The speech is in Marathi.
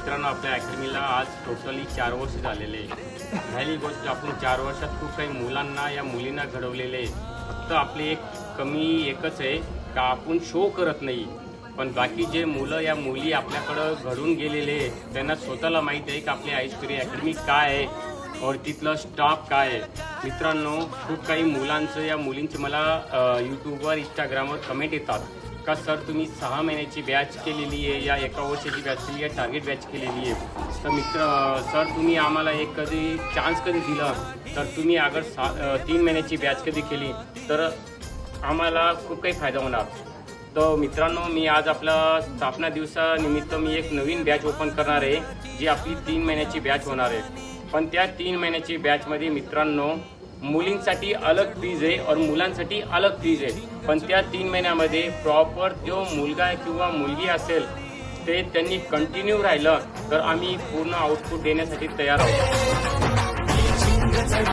मित्रांनो, आपल्या अकॅडमीला आज टोटली 4 वर्ष झालेले आहे। पहिली गोष्ट, आपण 4 वर्षात खूप काही मुलांना या मुलींना घडवलेले आहे। फक्त आपली एक कमी एकच आहे का आपण शो करत नाही, पण बाकी जे मुलं या मुली आपल्याकडं घडून गेलेले आहेत त्यांना स्वतःला माहीत आहे की आपली ऐश्वरी अकॅडमी काय आहे और तिथलं स्टाफ काय आहे। मित्रांनो, खूप काही मुलांचं या मुलींचे मला यूट्यूबवर इंस्टाग्रामवर कमेंट येतात का सर तुम्ही 6 महिन्याची बॅच केलेली आहे या 1 वर्षाची बॅच केली आहे, टार्गेट बॅच केलेली आहे। तर सर तुम्ही आम्हाला एक कधी चान्स कधी दिला, तर तुम्ही अगर 3 महिन्याची बॅच कधी केली तर आम्हाला खूप काही फायदा होणार। तर मित्रांनो, मी आज आपला स्थापना दिवसानिमित्त मी एक नवीन बॅच ओपन करणार आहे जी आपली 3 महिन्याची बॅच होणार आहे। पण त्या 3 महिन्याची बॅचमध्ये मित्रांनो मुलींसाठी अलग फीज आहे और मुलांसाठी अलग फीज आहे। पण त्या 3 महिन्यामध्ये प्रॉपर जो मुलगा किंवा मुलगी असेल ते त्यांनी कंटिन्यू राहिलं तर आम्ही पूर्ण आउटपुट देण्यासाठी तयार आहोत।